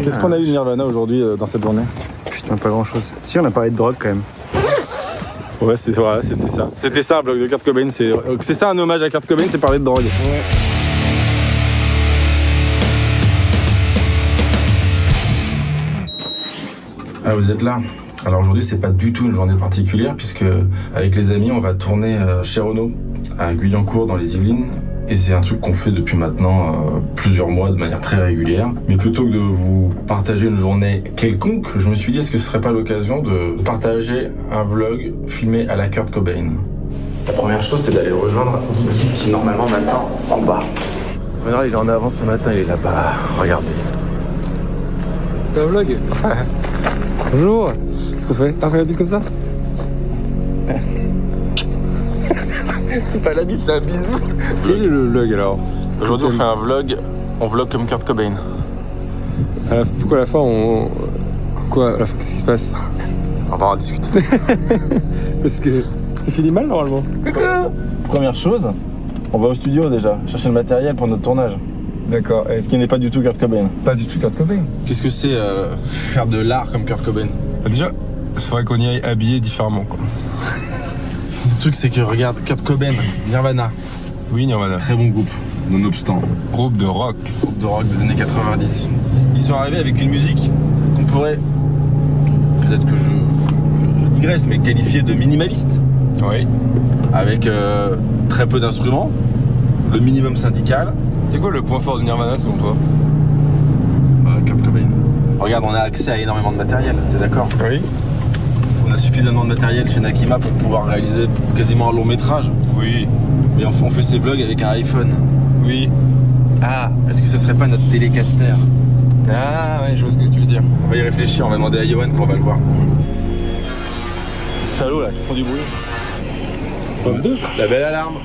Qu'est-ce qu'on a eu de Nirvana aujourd'hui dans cette journée? Putain, pas grand chose. Si, on a parlé de drogue quand même. Ouais, c'était ça. C'était ça un blog de Kurt Cobain. C'est ça un hommage à Kurt Cobain, c'est parler de drogue. Ouais. Ah, vous êtes là. Alors aujourd'hui c'est pas du tout une journée particulière puisque avec les amis on va tourner chez Renault à Guyancourt dans les Yvelines et c'est un truc qu'on fait depuis maintenant plusieurs mois de manière très régulière. Mais plutôt que de vous partager une journée quelconque, je me suis dit est-ce que ce serait pas l'occasion de partager un vlog filmé à la Kurt Cobain. La première chose c'est d'aller rejoindre Guigui qui normalement m'attend en bas. Maintenant il est en avance ce matin, il est là-bas, regardez. C'est un vlog. Bonjour. Qu'est-ce qu'on fait? Ah, fait la bise comme ça? C'est pas la bise, c'est un bisou. Quel est le vlog alors? Aujourd'hui on fait un vlog, on vlog comme Kurt Cobain. Pourquoi à la fin on... Quoi? Qu'est-ce qui se passe? On va en discuter. Parce que c'est fini mal normalement. Première chose, on va au studio déjà, chercher le matériel pour notre tournage. D'accord. Ce qui n'est pas du tout Kurt Cobain. Pas du tout Kurt Cobain. Qu'est-ce que c'est faire de l'art comme Kurt Cobain? Déjà, il faudrait qu'on y aille habillé différemment quoi. Le truc c'est que regarde, Kurt Cobain, Nirvana. Oui, Nirvana. Très bon groupe, nonobstant. Groupe de rock. Groupe de rock des années 90. Ils sont arrivés avec une musique qu'on pourrait, peut-être que je digresse, mais qualifier de minimaliste. Oui. Avec très peu d'instruments, le minimum syndical. C'est quoi le point fort de Nirvana selon toi? Kurt Cobain. Regarde, on a accès à énormément de matériel, t'es d'accord? Oui. On a suffisamment de matériel chez Nakima pour pouvoir réaliser quasiment un long métrage. Oui. Mais on fait ses vlogs avec un iPhone. Oui. Ah, est-ce que ce serait pas notre télécaster? Ah ouais, je vois ce que tu veux dire. On va y réfléchir, on va demander à Yoann quand on va le voir. Salaud là, qui font du bruit. Pomme 2. La belle alarme.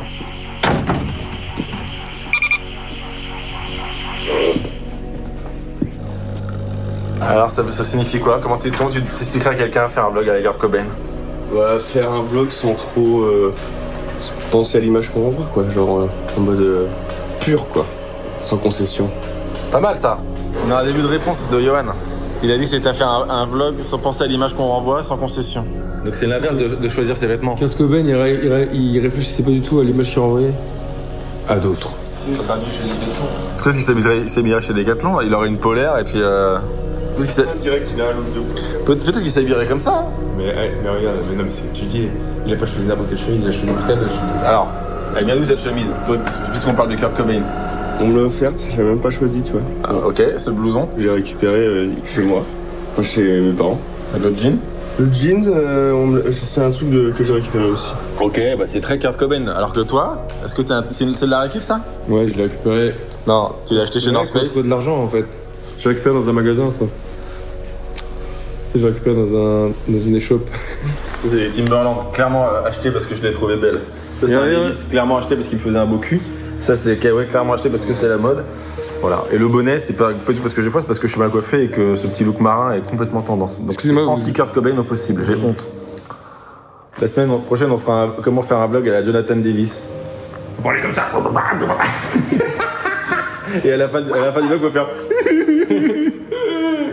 Alors ça signifie quoi? Comment tu t'expliquerais à quelqu'un faire un vlog à la Kurt Cobain? Bah, faire un vlog sans trop penser à l'image qu'on envoie quoi, genre en mode pur quoi, sans concession. Pas mal ça. On a un début de réponse de Yoann. Il a dit que c'était à faire un vlog sans penser à l'image qu'on renvoie, sans concession. Donc c'est l'inverse de choisir ses vêtements. Kurt Cobain, il réfléchissait pas du tout à l'image qu'il renvoyait À d'autres. Peut-être qu'il s'habillerait chez Decathlon, il aurait une polaire et puis... On dirait qu'il a un look de... Peut-être qu'il s'habillerait comme ça. Hein. mais regarde, mais non mais c'est étudié. Il a pas choisi n'importe quelle chemise, il a choisi une très belle chemise. Alors, elle vient d'où cette chemise? Puisqu'on parle de Kurt Cobain. On me l'a offerte, je l'ai même pas choisi tu vois. Ah, ok, ce blouson. J'ai récupéré chez moi, enfin chez mes parents. Le jean. Le jean, c'est un truc que j'ai récupéré aussi. Ok, bah c'est très Kurt Cobain. Alors que toi, est-ce que c'est de la récup ça? Ouais, je l'ai récupéré. Non, tu l'as acheté chez North Face. C'est de l'argent en fait. Je l'ai récupéré dans un magasin ça. Je l'ai récupéré dans une échoppe. Ça c'est des Timberland, clairement acheté parce que je l'ai trouvé belle. Ça c'est un Levi's, clairement acheté parce qu'il me faisait un beau cul. Ça c'est clairement acheté parce que c'est la mode. Voilà. Et le bonnet, c'est pas du tout parce que j'ai foi, c'est parce que je suis mal coiffé et que ce petit look marin est complètement tendance. Donc c'est anti-Kurt Cobain au possible, j'ai honte. La semaine prochaine, on fera comment faire un vlog à la Jonathan Davis. Faut parler comme ça. Et à la fin du vlog, on va faire...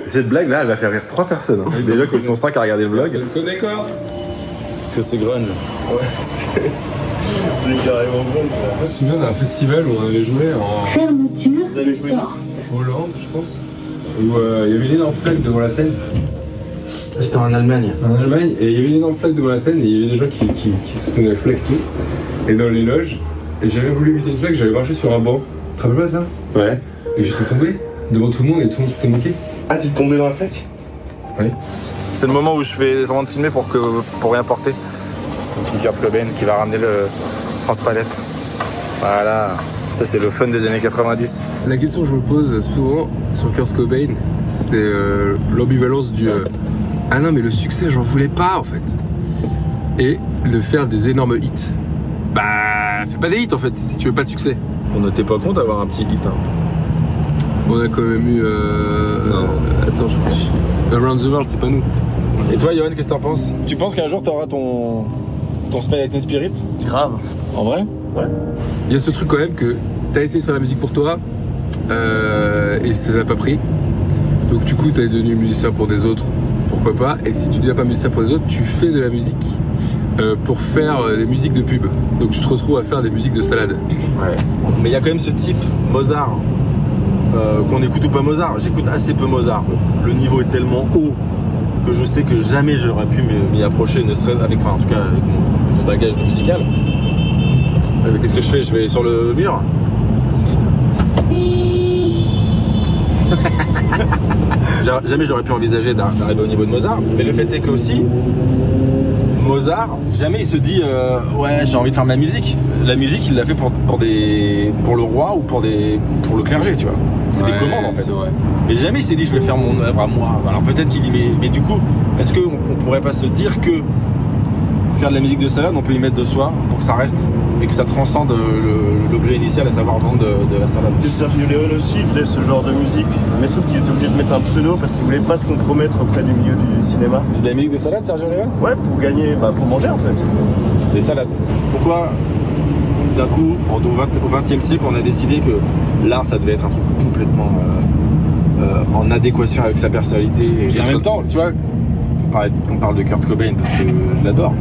Cette blague là, elle va faire rire 3 personnes. Hein. Déjà qu'ils sont 5 à regarder le vlog. Ça le connaît quoi? Parce que c'est grunge. Ouais, c'est carrément bon. Je me souviens d'un festival où on avait joué en Vous avez joué Hollande, je pense. Où il y avait une énorme flaque devant la scène. C'était en Allemagne. En Allemagne, et il y avait une énorme flaque devant la scène, et il y avait des gens qui soutenaient la flaque tout. Et dans les loges, et j'avais voulu éviter une flaque, j'avais marché sur un banc. Tu te rappelles pas ça? Ouais. Et j'étais tombé devant tout le monde et tout le monde s'était moqué. Ah, t'es tombé dans la flaque? Oui. C'est le moment où je fais vraiment de filmer pour rien porter. Un petit Kurt Cobain qui va ramener le France-Palette. Voilà. Ça c'est le fun des années 90. La question que je me pose souvent sur Kurt Cobain, c'est l'ambivalence du ah non mais le succès j'en voulais pas en fait. Et de faire des énormes hits. Bah fais pas des hits en fait si tu veux pas de succès. On n'était pas con d'avoir un petit hit. Hein. On a quand même eu attends je réfléchis. Around the World c'est pas nous. Et toi Yoann, qu'est-ce que t'en penses? Tu penses qu'un jour t'auras ton Smell Like Teen Spirit? Grave. En vrai? Ouais. Il y a ce truc quand même que t'as essayé de faire la musique pour toi et ça n'a pas pris. Donc du coup, tu es devenu musicien pour des autres, pourquoi pas. Et si tu ne deviens pas musicien pour des autres, tu fais de la musique pour faire des musiques de pub. Donc tu te retrouves à faire des musiques de salade. Ouais. Mais il y a quand même ce type Mozart. Qu'on écoute ou pas Mozart, j'écoute assez peu Mozart. Le niveau est tellement haut que je sais que jamais j'aurais pu m'y approcher, ne serait avec, enfin en tout cas avec mon bagage musical. Mais qu'est-ce que je fais? Je vais sur le mur. Jamais j'aurais pu envisager d'arriver au niveau de Mozart. Mais le fait est que aussi Mozart, jamais il se dit ouais j'ai envie de faire de la musique. La musique il l'a fait pour le roi ou pour le clergé, tu vois. C'est des commandes en fait. Mais jamais il s'est dit je vais faire mon œuvre à moi. Alors peut-être qu'il dit mais du coup est-ce qu'on pourrait pas se dire que faire de la musique de salade on peut y mettre de soi pour que ça reste et que ça transcende l'objet initial, à savoir vendre de la salade. Et Sergio Leone aussi il faisait ce genre de musique, mais sauf qu'il était obligé de mettre un pseudo parce qu'il voulait pas se compromettre auprès du milieu du cinéma. De la musique de salade, Sergio Leone? Ouais, pour gagner, pour manger en fait. Des salades. Pourquoi d'un coup, au XXe siècle, on a décidé que l'art ça devait être un truc complètement en adéquation avec sa personnalité et en même temps, tu vois, on parle de Kurt Cobain parce que je l'adore,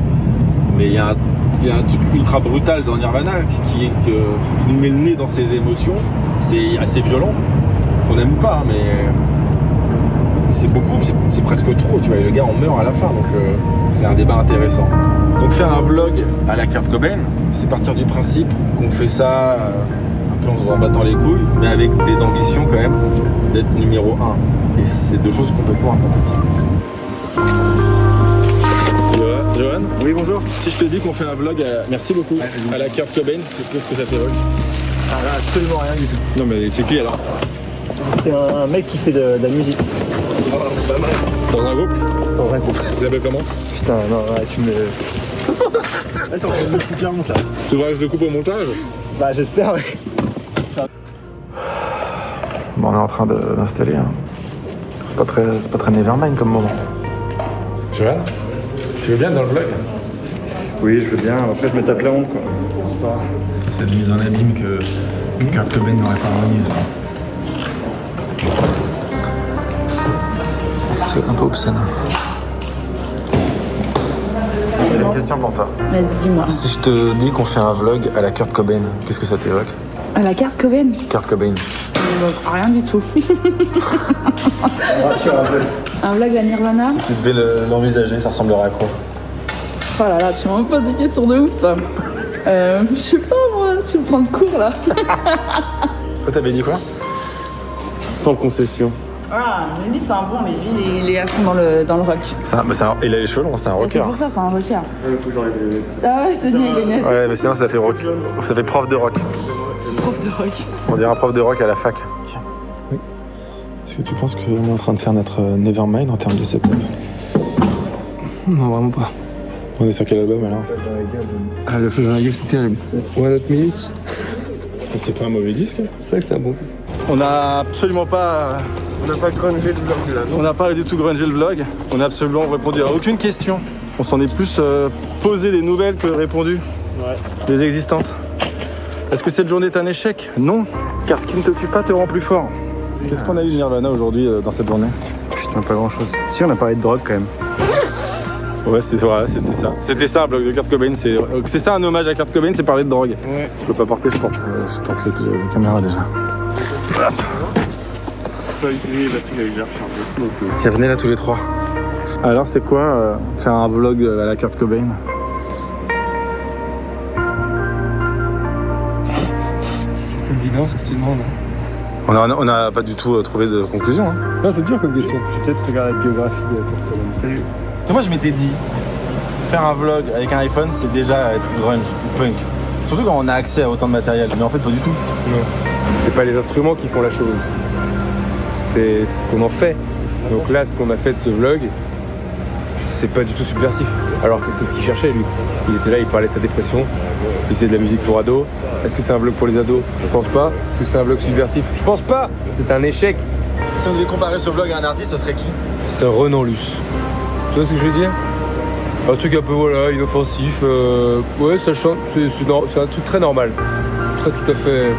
mais il y a un truc ultra brutal dans Nirvana qui est qu'il nous met le nez dans ses émotions. C'est assez violent, qu'on aime ou pas, mais c'est beaucoup, c'est presque trop, tu vois, et le gars en meurt à la fin, donc c'est un débat intéressant. Donc faire un vlog à la Kurt Cobain, c'est partir du principe qu'on fait ça un peu en se battant les couilles, mais avec des ambitions quand même d'être numéro 1. Et c'est deux choses complètement incompatibles. Johan? Oui, bonjour. Si je te dis qu'on fait un vlog, merci beaucoup, à la Kurt Cobain, qu'est-ce que ça t'évoque? Absolument rien du tout. Non mais c'est qui alors? C'est un mec qui fait de la musique. Dans un groupe? Dans un groupe. Vous appelez comment? Putain, non, ouais, tu me... Attends, je me fous bien le montage. Tu voudrais que je te coupe au montage? Bah, j'espère, oui. Bon, on est en train d'installer. Hein. C'est pas très Nevermind comme moment. Johan, tu veux bien dans le vlog? Oui, je veux bien. Après, je me tape la honte, quoi. Cette mise en abîme que Kurt Cobain n'aurait pas remise. C'est un peu obscène. J'ai une question pour toi. Vas-y, dis-moi. Si je te dis qu'on fait un vlog à la Kurt Cobain, qu'est-ce que ça t'évoque? À la Kurt Cobain? Kurt Cobain. Rien du tout. Un vlog à Nirvana? Si tu devais l'envisager, ça ressemblerait à quoi? Oh là là, tu me poses des questions de ouf, toi. Je sais pas, moi, tu me prends de court, là. Toi, t'avais dit quoi? Sans concession. Ah, mais lui, c'est un bon, mais lui, il est à fond dans le rock. Il a les cheveux longs, c'est un Et rocker. c'est pour ça, c'est un rocker. Il faut que j'enlève les lunettes. Ah ouais, c'est bien, les lunettes. Ouais, mais sinon ça fait rock. Ça fait prof de rock. Prof de rock. On dirait un prof de rock à la fac. Oui. Est-ce que tu penses qu'on est en train de faire notre Nevermind en termes de setup? Non, vraiment pas. On est sur quel album alors? Ah, le feu dans la gueule, c'est terrible. One Hot Minute. C'est pas un mauvais disque? C'est vrai que c'est un bon disque. On n'a absolument pas... On n'a pas grungé le vlog là. On n'a pas du tout grungé le vlog. On n'a absolument répondu à aucune question. On s'en est plus posé des nouvelles que répondu. Ouais. Les existantes. Est-ce que cette journée est un échec? Non, car ce qui ne te tue pas te rend plus fort. Qu'est-ce qu'on a eu de Nirvana aujourd'hui dans cette journée? Putain, pas grand chose. Si, on a parlé de drogue quand même. Ouais, c'était ça. C'était ça un blog de Kurt Cobain. C'est ça un hommage à Kurt Cobain, c'est parler de drogue. Ouais. Je peux pas porter, je porte la caméra déjà. Hop. Pas utilisé les batteries, il avait déjà rechargé. Tiens, venez là tous les trois. Alors c'est quoi faire un vlog à la Kurt Cobain? C'est pas évident ce que tu demandes. On n'a pas du tout trouvé de conclusion. Hein. Non, c'est dur comme question. Tu peux peut-être regarder la biographie de Kurt Cobain. Salut. Moi je m'étais dit, faire un vlog avec un iPhone c'est déjà être grunge, punk. Surtout quand on a accès à autant de matériel, mais en fait pas du tout. Non. C'est pas les instruments qui font la chose. C'est ce qu'on en fait. Donc là, ce qu'on a fait de ce vlog, c'est pas du tout subversif. Alors que c'est ce qu'il cherchait lui. Il était là, il parlait de sa dépression, il faisait de la musique pour ados. Est-ce que c'est un vlog pour les ados? Je pense pas. Est-ce que c'est un vlog subversif? Je pense pas. C'est un échec. Si on devait comparer ce vlog à un artiste, ce serait qui? C'est un Renan Luce. Tu vois ce que je veux dire? Un truc un peu voilà, inoffensif. Ouais, ça chante. C'est un truc très normal. Très tout à fait.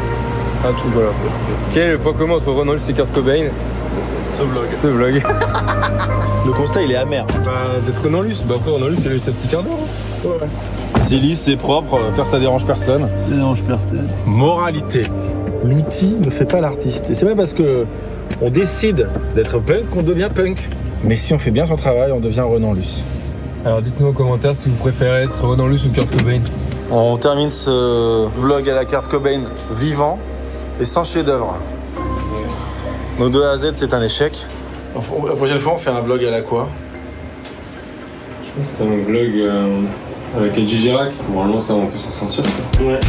Un truc voilà. Quel est le point commun entre Renan Luce et Kurt Cobain? Ce vlog. Ce vlog. Le constat, il est amer. Bah, d'être Renan Luce. Bah, après, Renan Luce, c'est le petit quart d'heure. Hein. Ouais. C'est lisse, c'est propre, faire ça dérange personne. Ça dérange personne. Moralité. L'outil ne fait pas l'artiste. Et c'est pas parce que on décide d'être punk qu'on devient punk. Mais si on fait bien son travail, on devient Renan Luce. Alors, dites-nous en commentaire si vous préférez être Renan Luce ou Kurt Cobain. On termine ce vlog à la Kurt Cobain vivant et sans chef-d'œuvre. Nos 2 A à Z, c'est un échec. La prochaine fois, on fait un vlog à la quoi? Je pense que c'est un vlog avec Eddie Girac. Normalement, ça, on peut s'en sortir. Ouais.